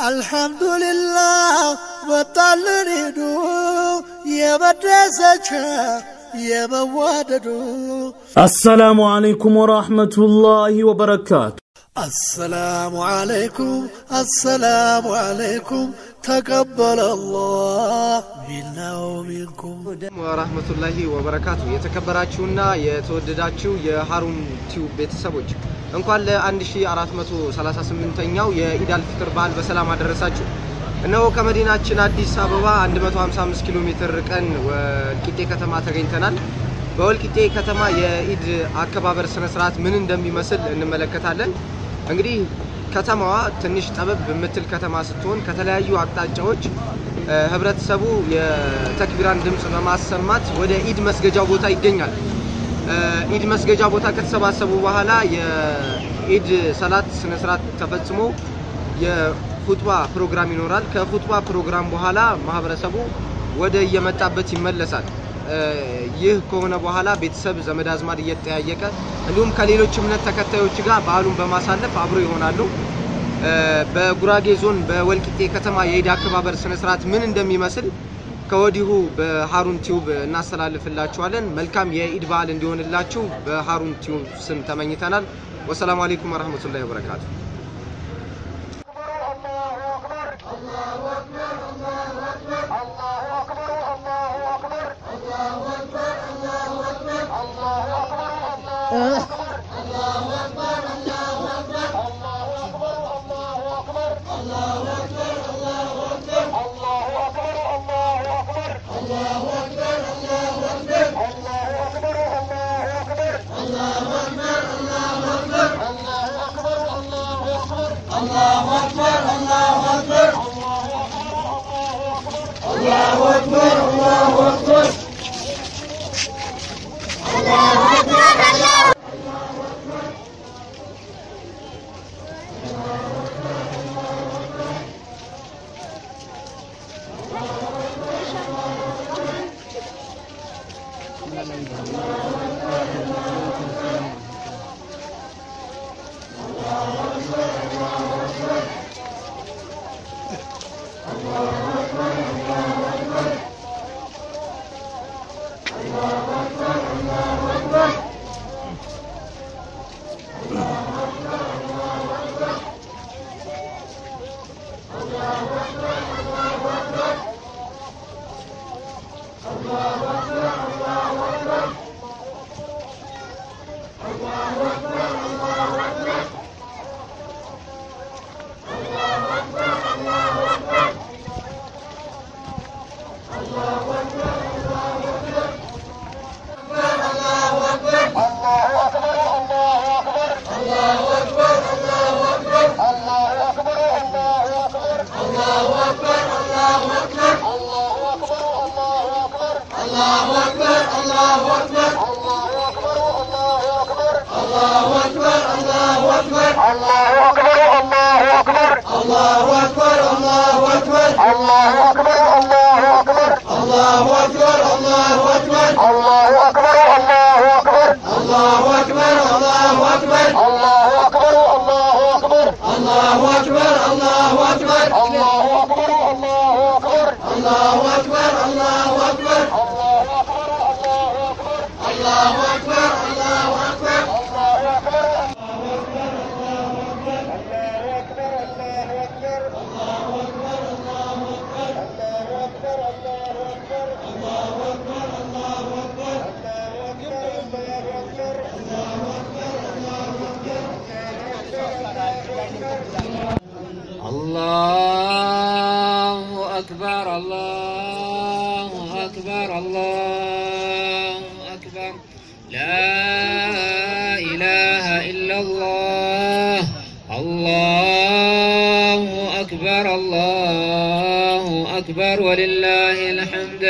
አልহামዱሊላህ ወጣልሪዱ የበደሰች የበዋደዱ السلام عليكم ورحمة الله وبركاته السلام عليكم تقبل الله منا ومنكم ورحمة الله وبركاته የተከበራችሁና የተወደዳችሁ የሃሩን ቲዩብ ቤተሰቦች እንኳን ለ1438ኛው የኢድ አልፍጥር በዓል በሰላም አደረሳችሁ። እነሆ ከመዲናችን አዲስ አበባ 155 ኪሎ ሜትር ርቀን ወልቂጤ ከተማ ተገኝተናል። በወልቂጤ ከተማ የኢድ አከባበር ስነ ስርዓት ምን እንደሚመስል እንመለከታለን። እንግዲህ ከተማዋ ትንሽ ጠበብ በመትል ከተማ ስትሆን ከተለያዩ አቅጣጫዎች ህብረተሰቡ የተክቢራን ድምጽ በማሰማት ወደ ኢድ መስገጃው ቦታ ይገኛል። ኢድ መስገጃ ቦታ ከተሰባሰቡ በኋላ የኢድ ሰላት ስነ ስርዓት ተፈጽሞ የኹጥባ ፕሮግራም ይኖራል። ከኹጥባ ፕሮግራም በኋላ ማህበረሰቡ ወደ የመጣበት ይመለሳል። ይህ ከሆነ በኋላ ቤተሰብ ዘመድ አዝማድ እየተያየቀ እንዲሁም ከሌሎች እምነት ተከታዮች ጋር በዓሉን በማሳለፍ አብሮ ይሆናሉ። በጉራጌ ዞን በወልቂጤ ከተማ የኢድ አከባበር ስነ ስርዓት ምን እንደሚመስል ከወዲሁ በሃሩን ቲዩብ እናስተላልፍላችኋለን። መልካም የኢድ በዓል እንዲሆንላችሁ በሃሩን ቲዩብ ስም ተመኝተናል። ወሰላሙ አለይኩም ወራህመቱላሂ ወበረካቱ። ولله الحمد.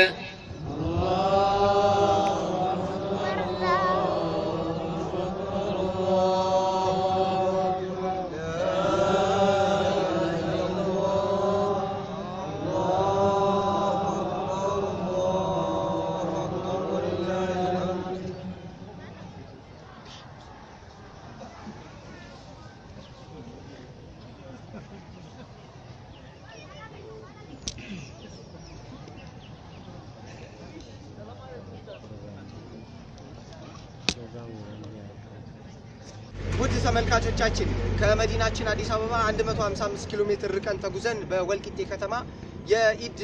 ተመልካቾቻችን ከመዲናችን አዲስ አበባ 155 ኪሎ ሜትር ርቀን ተጉዘን በወልቂጤ ከተማ የኢድ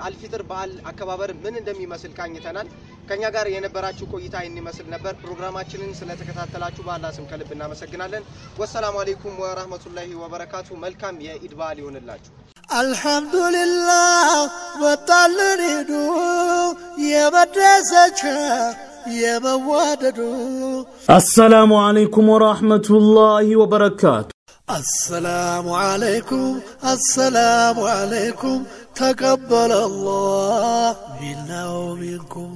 አልፊጥር በዓል አከባበር ምን እንደሚመስል ቃኝተናል። ከኛ ጋር የነበራችሁ ቆይታ ይመስል ነበር። ፕሮግራማችንን ስለተከታተላችሁ በአላህ ስም ከልብ እናመሰግናለን። ወሰላሙ አለይኩም ወራህመቱላሂ ወበረካቱ። መልካም የኢድ በዓል ይሁንላችሁ። አልহামዱሊላህ ወጣልን ሄዱ የበደሰች የመዋደዱ السلام عليكم ورحمة الله وبركاته. السلام عليكم تقبل الله منا ومنكم